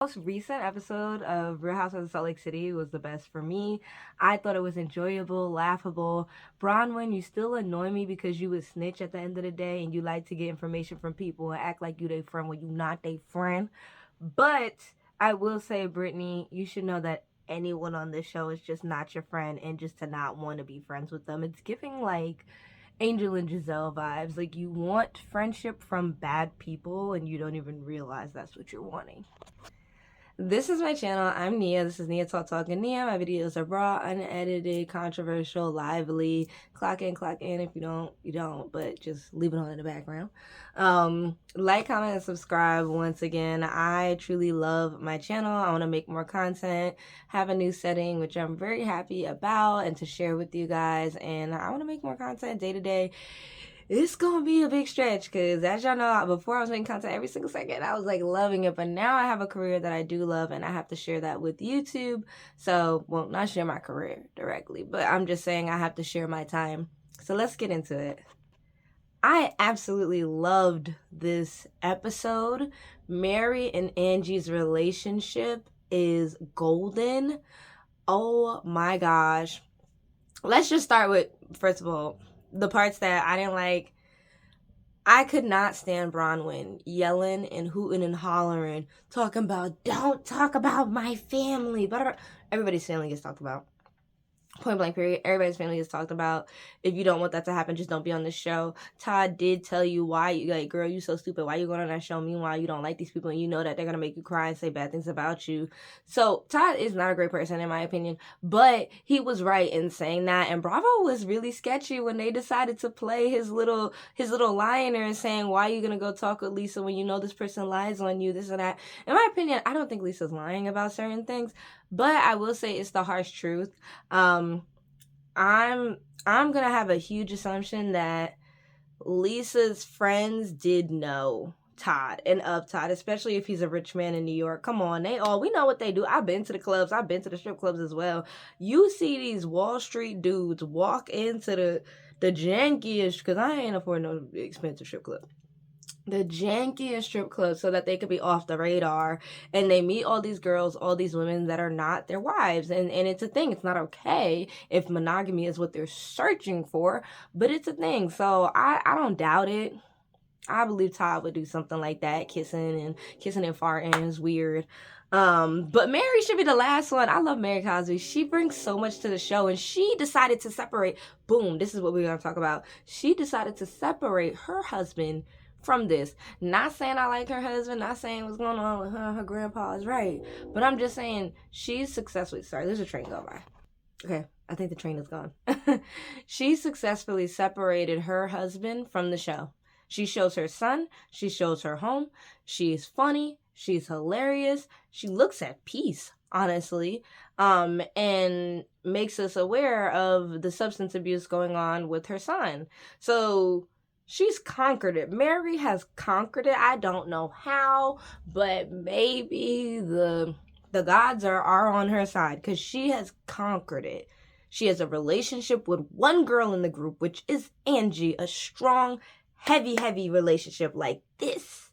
Most recent episode of Real Housewives of Salt Lake City was the best for me. I thought it was enjoyable, laughable. Bronwyn, you still annoy me because you would snitch at the end of the day and you like to get information from people and act like you their friend when you not their friend. But I will say, Brittany, you should know that anyone on this show is just not your friend and just to not want to be friends with them. It's giving like Angel and Giselle vibes. Like you want friendship from bad people and you don't even realize that's what you're wanting. This is my channel. I'm Nia. This is Nia Talk and Nia. My videos are raw, unedited, controversial, lively. Clock in, clock in. If you don't, you don't. But just leave it on in the background. Like, comment, and subscribe. Once again, I truly love my channel. I want to make more content, have a new setting, which I'm very happy about, and to share with you guys. And I want to make more content day to day. It's gonna be a big stretch because, as y'all know, before I was making content every single second, I was like loving it, but now I have a career that I do love and I have to share that with YouTube. So, well, not share my career directly, but I'm just saying I have to share my time. So let's get into it. I absolutely loved this episode. Mary and Angie's relationship is golden. Oh my gosh. Let's just start with, first of all, the parts that I didn't like. I could not stand Bronwyn yelling and hooting and hollering, talking about, don't talk about my family. But everybody's family gets talked about. Point blank period. Everybody's family is talked about. If you don't want that to happen, just don't be on this show. Todd did tell you why. You like, girl, you so stupid. Why you going on that show? Meanwhile, you don't like these people and you know that they're gonna make you cry and say bad things about you. So Todd is not a great person in my opinion, but he was right in saying that. And Bravo was really sketchy when they decided to play his little liner and saying, why are you gonna go talk with Lisa when you know this person lies on you, this and that. In my opinion, I don't think Lisa's lying about certain things, but I will say it's the harsh truth. I'm gonna have a huge assumption that Lisa's friends did know Todd and of Todd, especially if he's a rich man in New York. Come on, we know what they do. I've been to the clubs, I've been to the strip clubs as well. You see these Wall Street dudes walk into the jankiest, because I ain't afford no expensive strip club, the jankiest strip club, so that they could be off the radar, and they meet all these girls, all these women that are not their wives, and it's a thing. It's not okay if monogamy is what they're searching for, but it's a thing. So I don't doubt it. I believe Todd would do something like that, kissing and farting is weird. But Mary should be the last one. I love Mary Cosby. She brings so much to the show, and she decided to separate. Boom, this is what we're gonna talk about. She decided to separate her husband from this. Not saying I like her husband, not saying what's going on with her grandpa is right, but I'm just saying she's successfully, sorry, there's a train going by. Okay, I think the train is gone. She successfully separated her husband from the show. She shows her son, she shows her home, she's funny, she's hilarious, she looks at peace, honestly, and makes us aware of the substance abuse going on with her son. So she's conquered it. Mary has conquered it. I don't know how, but maybe the gods are on her side, because she has conquered it. She has a relationship with one girl in the group, which is Angie, a strong, heavy relationship like this.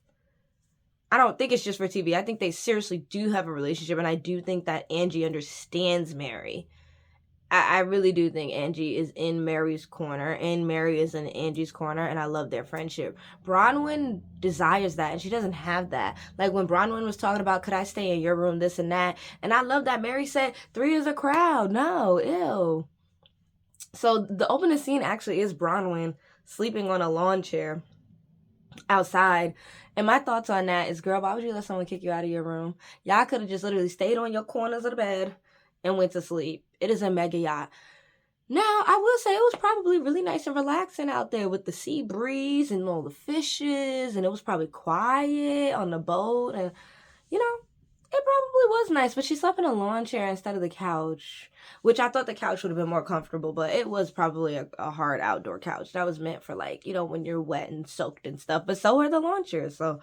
I don't think it's just for TV. I think they seriously do have a relationship, and I do think that Angie understands Mary. I really do think Angie is in Mary's corner, and Mary is in Angie's corner, and I love their friendship. Bronwyn desires that, and she doesn't have that. Like when Bronwyn was talking about, could I stay in your room, this and that, and I love that Mary said, 3 is a crowd. No, ew. So the opening scene actually is Bronwyn sleeping on a lawn chair outside. And my thoughts on that is, girl, why would you let someone kick you out of your room? Y'all could have just literally stayed on your corners of the bed and went to sleep. It is a mega yacht. Now, I will say it was probably really nice and relaxing out there with the sea breeze and all the fishes, and it was probably quiet on the boat, and you know, it probably was nice, but she slept in a lawn chair instead of the couch, which I thought the couch would have been more comfortable, but it was probably a hard outdoor couch that was meant for, like, you know, when you're wet and soaked and stuff, but so are the lawn chairs, so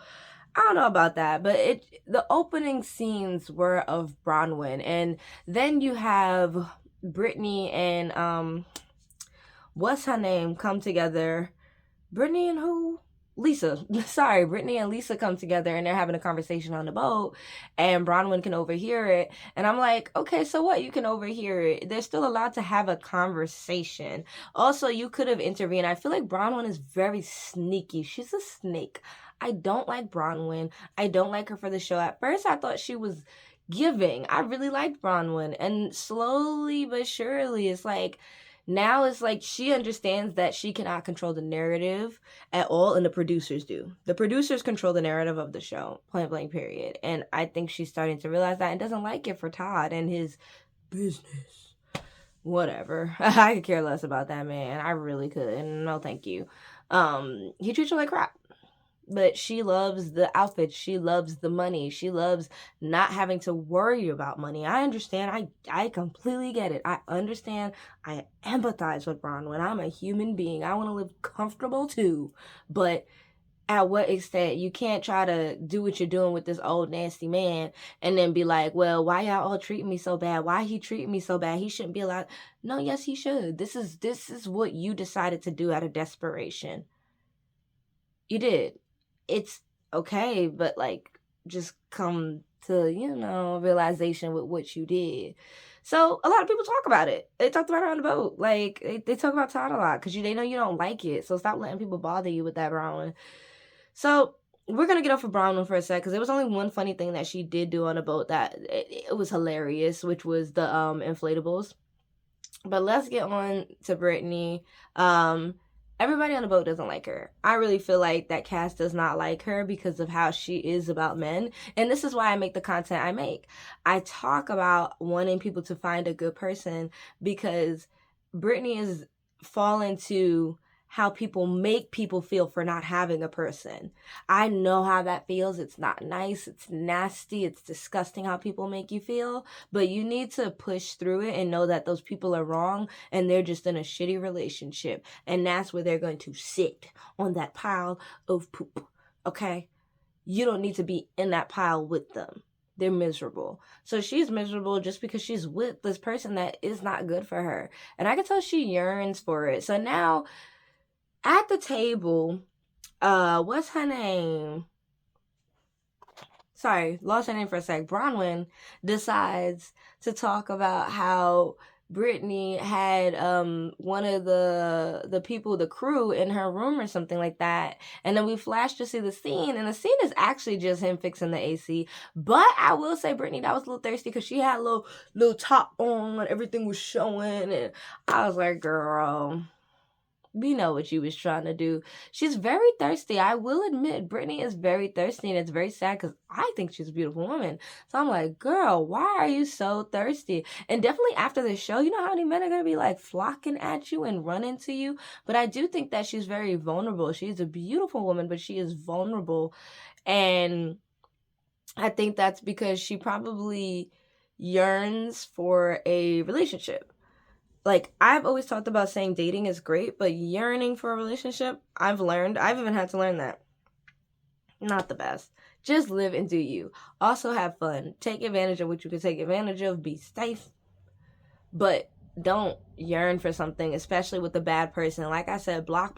I don't know about that, but the opening scenes were of Bronwyn, and then you have Brittany and what's her name come together. Brittany and who? Lisa, sorry, Brittany and Lisa come together and they're having a conversation on the boat, and Bronwyn can overhear it. And I'm like, okay, so what? You can overhear it. They're still allowed to have a conversation. Also, you could have intervened. I feel like Bronwyn is very sneaky. She's a snake. I don't like Bronwyn. I don't like her for the show. At first, I thought she was giving. I really liked Bronwyn. And slowly but surely, it's like, now it's like she understands that she cannot control the narrative at all, and the producers do. The producers control the narrative of the show, point blank, period. And I think she's starting to realize that and doesn't like it for Todd and his business. Whatever. I could care less about that man. I really could. No, thank you. He treats her like crap. But she loves the outfits. She loves the money. She loves not having to worry about money. I understand. I completely get it. I understand. I empathize with Bronwyn. I'm a human being. I want to live comfortable too. But at what extent? You can't try to do what you're doing with this old nasty man and then be like, well, why y'all all treating me so bad? Why he treating me so bad? He shouldn't be allowed. No, yes, he should. This is what you decided to do out of desperation. You did. It's okay, but like, just come to, realization with what you did. So a lot of people talk about it. They talked about it on the boat. Like, they talk about Todd a lot because they know you don't like it. So stop letting people bother you with that, Bronwyn. So we're going to get off of Bronwyn for a sec because there was only one funny thing that she did do on the boat that it was hilarious, which was the inflatables. But let's get on to Brittany. Everybody on the boat doesn't like her. I really feel like that cast does not like her because of how she is about men. And this is why I make the content I make. I talk about wanting people to find a good person because Brittany is fallen to how people make people feel for not having a person. I know how that feels. It's not nice. It's nasty. It's disgusting how people make you feel. But you need to push through it and know that those people are wrong and they're just in a shitty relationship. And that's where they're going to sit on that pile of poop. Okay? You don't need to be in that pile with them. They're miserable. So she's miserable just because she's with this person that is not good for her. And I can tell she yearns for it. So now at the table, what's her name? Sorry, lost her name for a sec. Bronwyn decides to talk about how Brittany had one of the people, the crew, in her room or something like that. And then we flash to see the scene, and the scene is actually just him fixing the AC. But I will say, Brittany, that was a little thirsty because she had a little top on, everything was showing, and I was like, girl, we know what you was trying to do. She's very thirsty. I will admit, Brittany is very thirsty, and it's very sad because I think she's a beautiful woman. So I'm like, girl, why are you so thirsty? And definitely after the show, you know how many men are going to be like flocking at you and running to you? But I do think that she's very vulnerable. She's a beautiful woman, but she is vulnerable. And I think that's because she probably yearns for a relationship. Like, I've always talked about saying dating is great, but yearning for a relationship, I've even had to learn that. Not the best. Just live and do you. Also have fun. Take advantage of what you can take advantage of. Be safe. But don't yearn for something, especially with a bad person. Like I said, block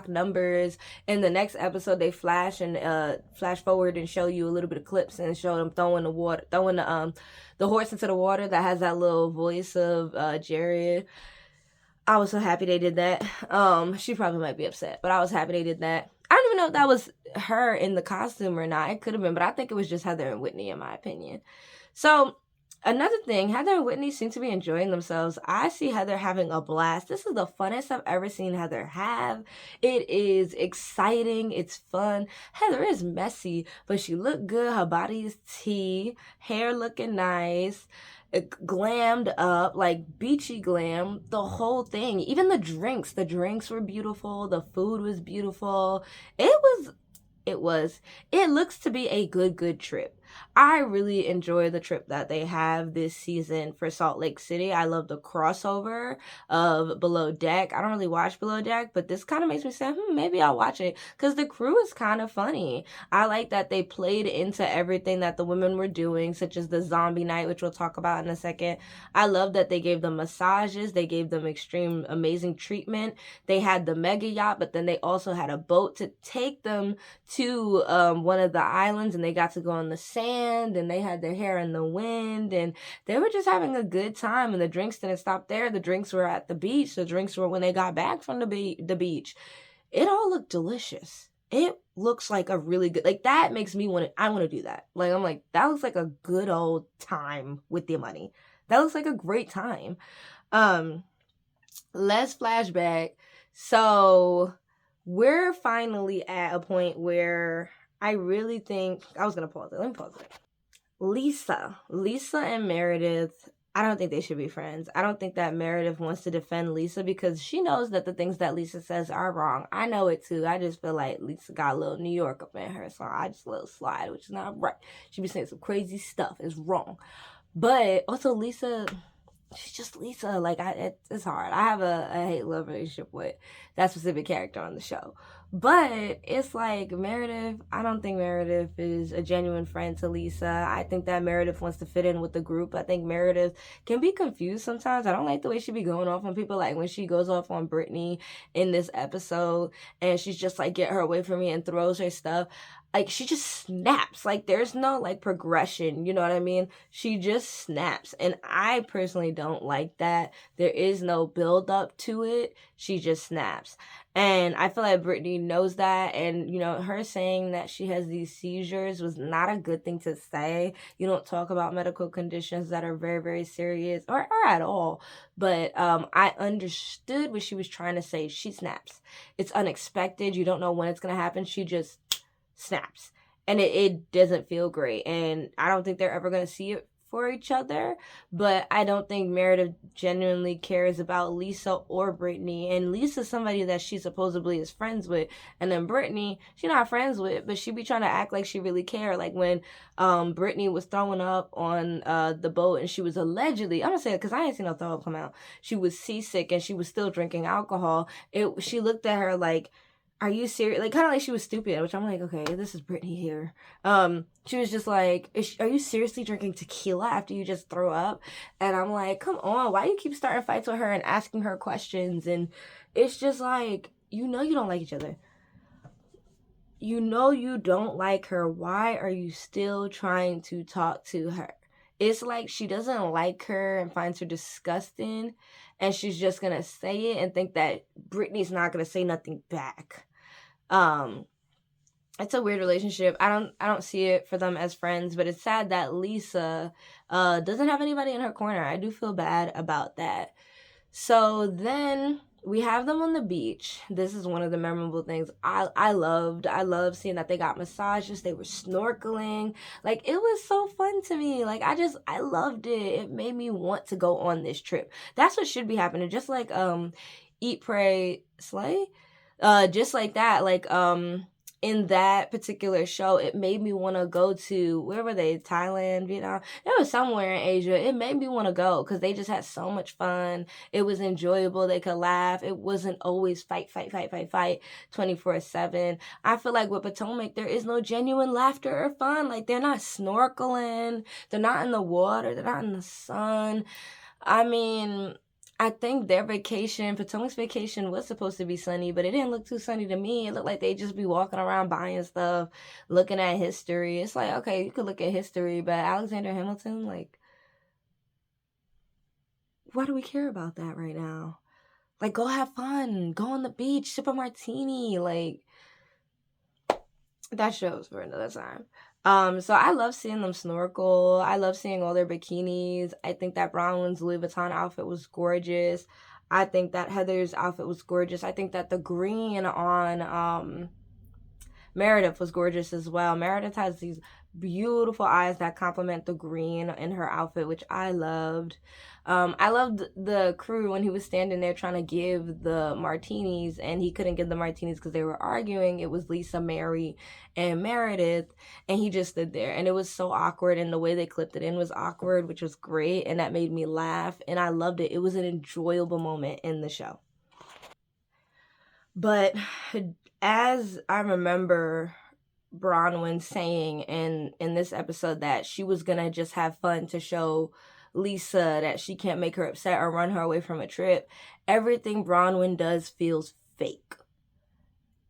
numbers. In the next episode, they flash forward and show you a little bit of clips and show them throwing the horse into the water that has that little voice of Jared. I was so happy they did that. She probably might be upset, but I was happy they did that. I don't even know if that was her in the costume or not. It could have been, but I think it was just Heather and Whitney, in my opinion. So another thing, Heather and Whitney seem to be enjoying themselves. I see Heather having a blast. This is the funnest I've ever seen Heather have. It is exciting. It's fun. Heather is messy, but she looked good. Her body is tea. Hair looking nice. Glammed up, like beachy glam. The whole thing. Even the drinks. The drinks were beautiful. The food was beautiful. It looks to be a good trip. I really enjoy the trip that they have this season for Salt Lake City. I love the crossover of Below Deck. I don't really watch Below Deck, but this kind of makes me say, maybe I'll watch it because the crew is kind of funny. I like that they played into everything that the women were doing, such as the zombie night, which we'll talk about in a second. I love that they gave them massages, they gave them extreme, amazing treatment. They had the mega yacht, but then they also had a boat to take them to one of the islands, and they got to go on the sand, and they had their hair in the wind, and they were just having a good time. And the drinks didn't stop there. The drinks were at the beach. The drinks were when they got back from the beach. It all looked delicious. It looks like a really good, like, that makes me want to, I want to do that. Like, I'm like, that looks like a good old time with your money. That looks like a great time. Let's flashback. So we're finally at a point where I really think, I was going to pause it. Let me pause it. Lisa and Meredith, I don't think they should be friends. I don't think that Meredith wants to defend Lisa because she knows that the things that Lisa says are wrong. I know it too. I just feel like Lisa got a little New York up in her, so I just let it slide, which is not right. She be saying some crazy stuff. It's wrong. But also Lisa, she's just Lisa. Like, it's hard. I have a hate-love relationship with that specific character on the show. But it's like Meredith, I don't think Meredith is a genuine friend to Lisa. I think that Meredith wants to fit in with the group. I think Meredith can be confused sometimes. I don't like the way she be going off on people. Like when she goes off on Brittany in this episode and she's just like, get her away from me, and throws her stuff. Like, she just snaps. Like, there's no, like, progression, you know what I mean? She just snaps, and I personally don't like that. There is no build up to it. She just snaps. And I feel like Brittany knows that, and, you know, her saying that she has these seizures was not a good thing to say. You don't talk about medical conditions that are very, very serious, or at all. But I understood what she was trying to say. She snaps. It's unexpected. You don't know when it's going to happen. She just snaps, and it doesn't feel great, and I don't think they're ever going to see it for each other. But I don't think Meredith genuinely cares about Lisa or Brittany, and Lisa's somebody that she supposedly is friends with, and then Brittany she's not friends with, but she be trying to act like she really care. Like when Brittany was throwing up on the boat, and she was allegedly, I'm gonna say it because I ain't seen no throw up come out, she was seasick and she was still drinking alcohol. She looked at her like, are you serious? Like, kind of like she was stupid, which I'm like, okay, this is Brittany here. She was just like, are you seriously drinking tequila after you just throw up? And I'm like, come on, why you keep starting fights with her and asking her questions? And it's just like, you know you don't like each other. You know you don't like her. Why are you still trying to talk to her? It's like she doesn't like her and finds her disgusting, and she's just gonna say it and think that Brittany's not gonna say nothing back. It's a weird relationship. I don't see it for them as friends, but it's sad that Lisa doesn't have anybody in her corner. I do feel bad about that. So then we have them on the beach. This is one of the memorable things I loved. I loved seeing that they got massages. They were snorkeling. Like, it was so fun to me. Like, I loved it. It made me want to go on this trip. That's what should be happening. Just like Eat, Pray, Slay. Just like that. Like in that particular show, it made me want to go to, where were they? Thailand, Vietnam? It was somewhere in Asia. It made me want to go because they just had so much fun. It was enjoyable. They could laugh. It wasn't always fight 24/7. I feel like with Potomac, there is no genuine laughter or fun. Like, they're not snorkeling. They're not in the water. They're not in the sun. I mean, I think their vacation, Potomac's vacation, was supposed to be sunny, but it didn't look too sunny to me. It looked like they just be walking around buying stuff, looking at history. It's like, okay, you could look at history, but Alexander Hamilton, like, why do we care about that right now? Like, go have fun. Go on the beach, sip a martini. Like, that shows for another time. So I love seeing them snorkel. I love seeing all their bikinis. I think that Bronwyn's Louis Vuitton outfit was gorgeous. I think that Heather's outfit was gorgeous. I think that the green on Meredith was gorgeous as well. Meredith has these beautiful eyes that complement the green in her outfit, which I loved. I loved the crew when he was standing there trying to give the martinis and he couldn't give the martinis because they were arguing. It was Lisa, Mary, and Meredith, and he just stood there, and it was so awkward, and the way they clipped it in was awkward, which was great, and that made me laugh, and I loved it. It was an enjoyable moment in the show. But as I remember Bronwyn saying in this episode that she was gonna just have fun to show Lisa that she can't make her upset or run her away from a trip, everything Bronwyn does feels fake.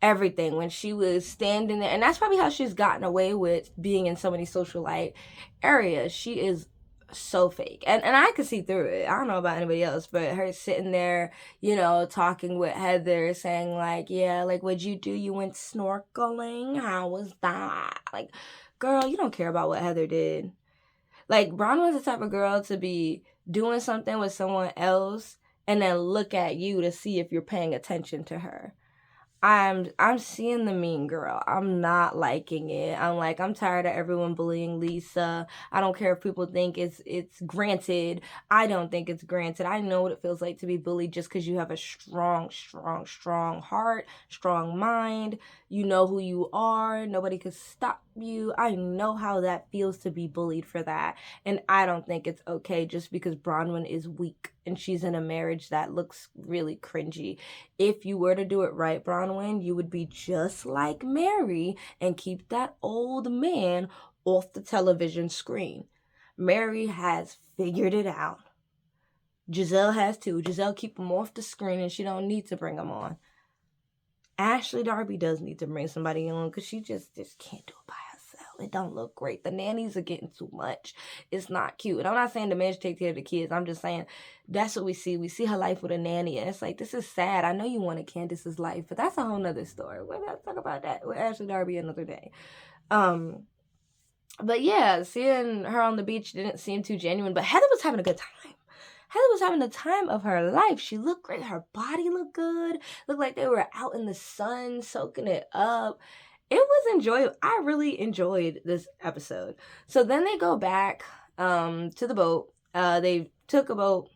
Everything. When she was standing there, and that's probably how she's gotten away with being in so many socialite areas. She is so fake, and I could see through it. I don't know about anybody else, but her sitting there, talking with Heather, saying like, yeah, like, what'd you do? You went snorkeling? How was that? Like, girl, you don't care about what Heather did. Like, Bronwyn's the type of girl to be doing something with someone else and then look at you to see if you're paying attention to her. I'm seeing the mean girl. I'm not liking it. I'm tired of everyone bullying Lisa. I don't care if people think it's granted. I don't think it's granted. I know what it feels like to be bullied just because you have a strong, strong, strong heart, strong mind. You know who you are. Nobody could stop you. I know how that feels to be bullied for that. And I don't think it's okay just because Bronwyn is weak and she's in a marriage that looks really cringy. If you were to do it right, Bronwyn, you would be just like Mary and keep that old man off the television screen. Mary has figured it out. Giselle has too. Giselle keep him off the screen and she don't need to bring him on. Ashley Darby does need to bring somebody on because she just can't do it by herself. It don't look great. The nannies are getting too much. It's not cute. And I'm not saying the man should take care of the kids. I'm just saying that's what we see. We see her life with a nanny. And it's like, this is sad. I know you wanted Candace's life, but that's a whole nother story. We're going to talk about that with Ashley Darby another day. But yeah, seeing her on the beach didn't seem too genuine. But Heather was having a good time. Heather was having the time of her life. She looked great. Her body looked good. Looked like they were out in the sun, soaking it up. It was enjoyable. I really enjoyed this episode. So then they go back to the boat. They took a boat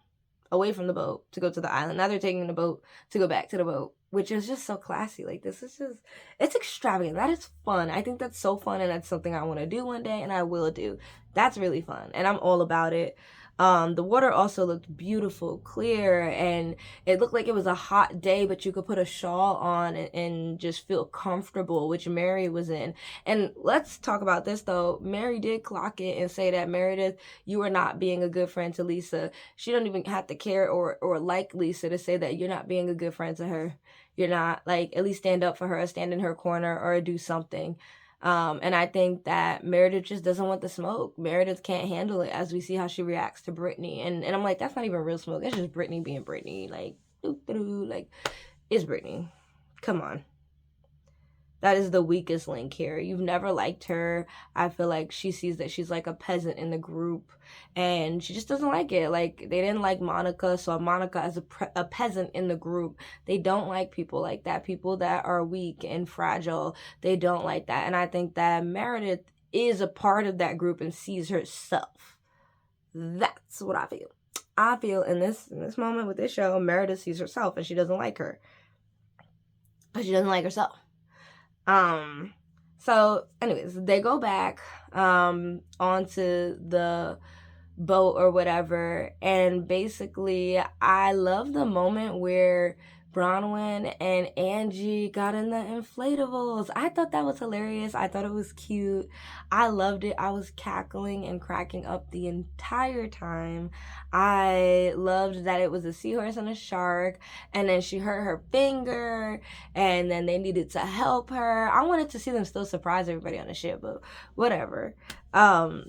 away from the boat to go to the island. Now they're taking the boat to go back to the boat, which is just so classy. Like, this is just, it's extravagant. That is fun. I think that's so fun, and that's something I want to do one day, and I will do. That's really fun, and I'm all about it. The water also looked beautiful, clear, and it looked like it was a hot day, but you could put a shawl on and just feel comfortable, which Mary was in. And let's talk about this, though. Mary did clock it and say that, Meredith, you are not being a good friend to Lisa. She don't even have to care or like Lisa to say that you're not being a good friend to her. You're not. Like, at least stand up for her, stand in her corner, or do something. And I think that Meredith just doesn't want the smoke. Meredith can't handle it, as we see how she reacts to Brittany. And I'm like, that's not even real smoke. It's just Brittany being Brittany. Like, like, it's Brittany. Come on. That is the weakest link here. You've never liked her. I feel like she sees that she's like a peasant in the group, and she just doesn't like it. Like, they didn't like Monica, so Monica as a peasant in the group. They don't like people like that. People that are weak and fragile. They don't like that. And I think that Meredith is a part of that group and sees herself. That's what I feel. I feel in this moment with this show, Meredith sees herself and she doesn't like her. But she doesn't like herself. So anyways, they go back onto the boat or whatever, and basically I love the moment where Bronwyn and Angie got in the inflatables. I thought that was hilarious. I thought it was cute. I loved it. I was cackling and cracking up the entire time. I loved that it was a seahorse and a shark, and then she hurt her finger, and then they needed to help her. I wanted to see them still surprise everybody on the ship, but whatever.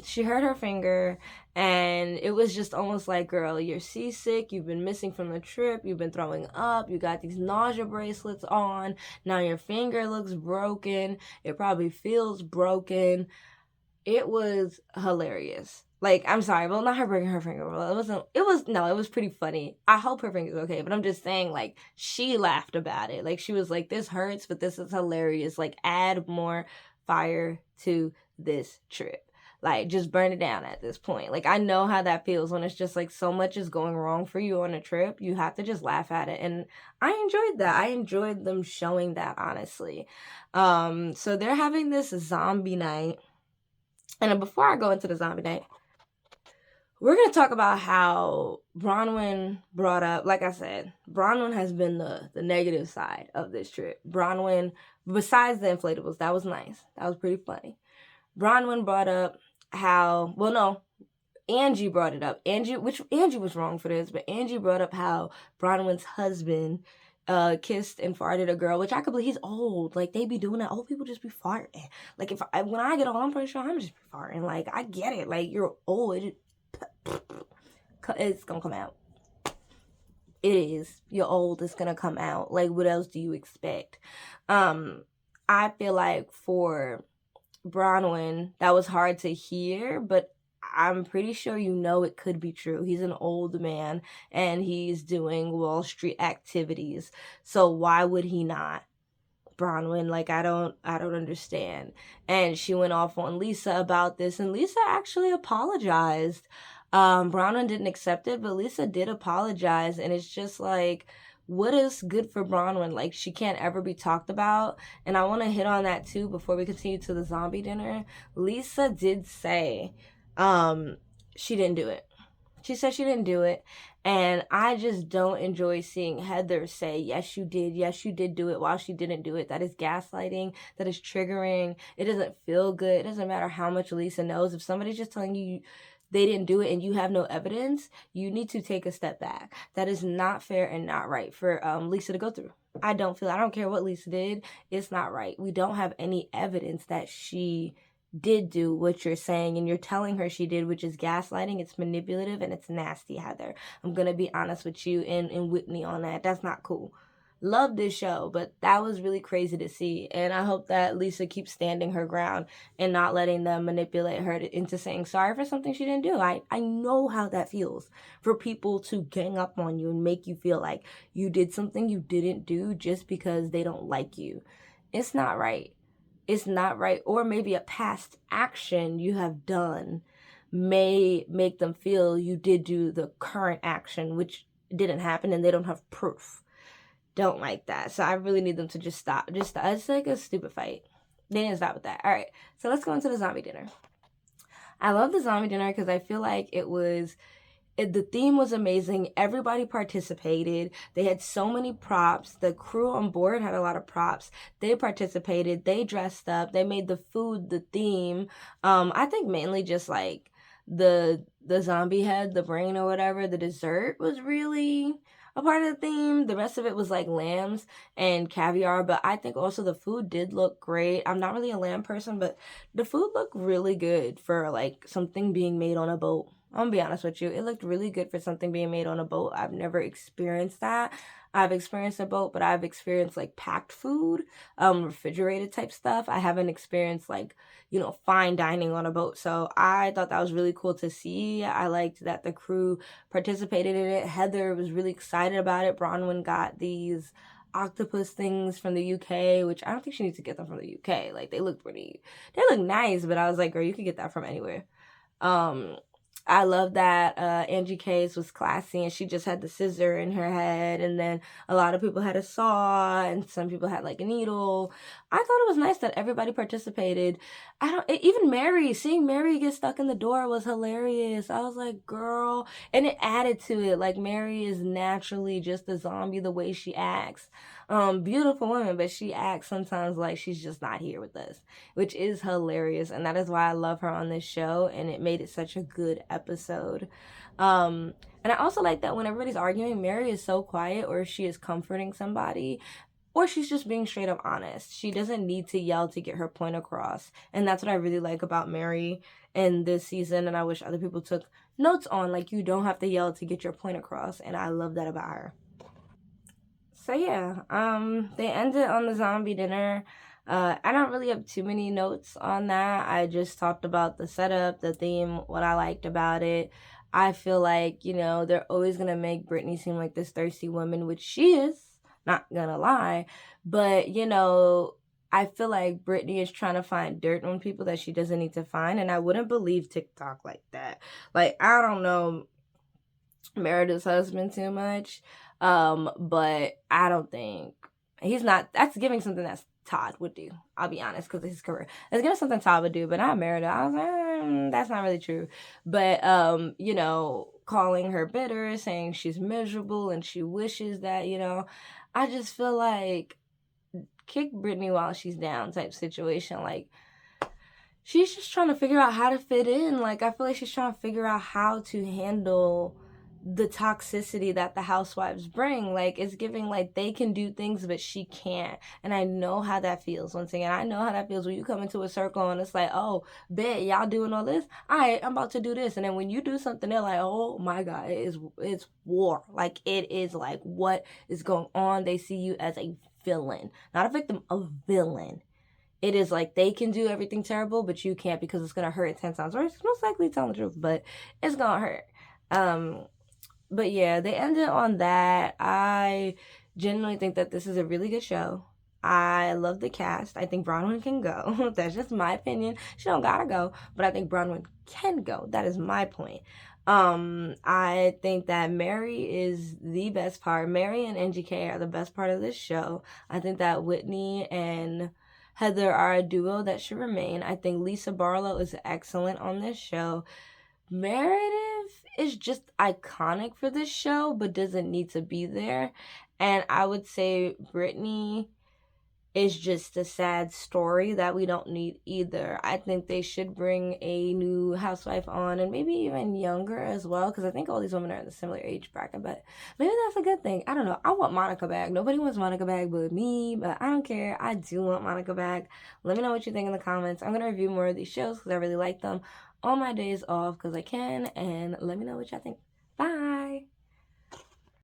She hurt her finger, and it was just almost like, girl, you're seasick, you've been missing from the trip, you've been throwing up, you got these nausea bracelets on, now your finger looks broken, it probably feels broken. It was hilarious. Like, I'm sorry, well, not her breaking her finger. Well, it was pretty funny. I hope her finger's okay, but I'm just saying, like, she laughed about it. Like, she was like, this hurts, but this is hilarious. Like, add more fire to this trip. Like, just burn it down at this point. Like, I know how that feels when it's just like so much is going wrong for you on a trip. You have to just laugh at it. And I enjoyed that. I enjoyed them showing that, honestly. So they're having this zombie night. And before I go into the zombie night, we're going to talk about how Bronwyn brought up, like I said, Bronwyn has been the negative side of this trip. Bronwyn, besides the inflatables, that was nice. That was pretty funny. Bronwyn brought up how, well, no, Angie brought it up. Angie was wrong for this, but Angie brought up how Bronwyn's husband kissed and farted a girl, which I could believe. He's old. Like, they be doing that. Old people just be farting. Like, when I get old, I'm pretty sure I'm just be farting. Like, I get it. Like, you're old. It's gonna come out. It is. You're old. It's gonna come out. Like, what else do you expect? I feel like for Bronwyn, that was hard to hear, but I'm pretty sure you know it could be true. He's an old man and he's doing Wall Street activities. So why would he not? Bronwyn, like, I don't understand. And she went off on Lisa about this, and Lisa actually apologized. Bronwyn didn't accept it, but Lisa did apologize, and it's just like, what is good for Bronwyn? Like, she can't ever be talked about. And I want to hit on that too before we continue to the zombie dinner. Lisa did say she didn't do it. She said she didn't do it. And I just don't enjoy seeing Heather say, yes, you did do it, while she didn't do it. That is gaslighting. That is triggering. It doesn't feel good. It doesn't matter how much Lisa knows. If somebody's just telling you they didn't do it and you have no evidence, you need to take a step back. That is not fair and not right for Lisa to go through. I don't care what Lisa did. It's not right. We don't have any evidence that she did do what you're saying and you're telling her she did, which is gaslighting. It's manipulative and it's nasty, Heather. I'm gonna be honest with you and Whitney on that. That's not cool. Love this show, but that was really crazy to see. And I hope that Lisa keeps standing her ground and not letting them manipulate her into saying sorry for something she didn't do. I know how that feels for people to gang up on you and make you feel like you did something you didn't do just because they don't like you. It's not right. It's not right. Or maybe a past action you have done may make them feel you did do the current action, which didn't happen, and they don't have proof. Don't like that. So I really need them to just stop. It's like a stupid fight. They didn't stop with that. All right. So let's go into the zombie dinner. I love the zombie dinner because I feel like the theme was amazing. Everybody participated. They had so many props. The crew on board had a lot of props. They participated. They dressed up. They made the food the theme. I think mainly just like the zombie head, the brain or whatever, the dessert was really a part of the theme. The rest of it was like lambs and caviar, but I think also the food did look great. I'm not really a lamb person, but the food looked really good for like something being made on a boat. I'm gonna be honest with you. It looked really good for something being made on a boat. I've never experienced that. I've experienced a boat, but I've experienced like packed food, refrigerated type stuff. I haven't experienced like, fine dining on a boat. So I thought that was really cool to see. I liked that the crew participated in it. Heather was really excited about it. Bronwyn got these octopus things from the UK, which I don't think she needs to get them from the UK. Like, they look nice, but I was like, girl, you could get that from anywhere. I love that Angie K's was classy and she just had the scissor in her head, and then a lot of people had a saw and some people had like a needle. I thought it was nice that everybody participated. Even Mary, seeing Mary get stuck in the door was hilarious. I was like, girl, and it added to it. Like, Mary is naturally just a zombie the way she acts. Beautiful woman, but she acts sometimes like she's just not here with us, which is hilarious, and that is why I love her on this show, and it made it such a good episode. And I also like that when everybody's arguing, Mary is so quiet, or she is comforting somebody, or she's just being straight up honest. She doesn't need to yell to get her point across, and that's what I really like about Mary in this season, and I wish other people took notes on. Like, you don't have to yell to get your point across, and I love that about her. So yeah, they ended on the zombie dinner. I don't really have too many notes on that. I just talked about the setup, the theme, what I liked about it. I feel like, they're always going to make Brittany seem like this thirsty woman, which she is, not gonna lie. But, I feel like Brittany is trying to find dirt on people that she doesn't need to find. And I wouldn't believe TikTok like that. Like, I don't know Meredith's husband too much. But I don't think he's not. That's giving something that's Todd would do. I'll be honest, because of his career. It's giving something Todd would do, but not Meredith. I was like, that's not really true. But calling her bitter, saying she's miserable and she wishes that, I just feel like kick Brittany while she's down type situation. Like, she's just trying to figure out how to fit in. Like, I feel like she's trying to figure out how to handle the toxicity that the housewives bring. Like, it's giving like they can do things but she can't. And I know how that feels. Once again, I know how that feels when you come into a circle and it's like, oh, bet y'all doing all this, all right, I'm about to do this. And then when you do something, they're like, oh my god, it's war. Like, it is like, what is going on? They see you as a villain, not a victim, a villain. It is like they can do everything terrible, but you can't, because it's gonna hurt 10 times. Or it's most likely telling the truth, but it's gonna hurt. But yeah, they ended on that. I genuinely think that this is a really good show. I love the cast. I think Bronwyn can go. That's just my opinion. She don't gotta go, but I think Bronwyn can go. That is my point. I think that Mary is the best part. Mary and NGK are the best part of this show. I think that Whitney and Heather are a duo that should remain. I think Lisa Barlow is excellent on this show. Meredith is just iconic for this show, but doesn't need to be there. And I would say Brittany is just a sad story that we don't need either. I think they should bring a new housewife on, and maybe even younger as well, because I think all these women are in the similar age bracket, but maybe that's a good thing. I don't know. I want Monica back. Nobody wants Monica back but me, but I don't care. I do want Monica back. Let me know what you think in the comments. I'm going to review more of these shows because I really like them on my days off because I can, and let me know what y'all think. Bye!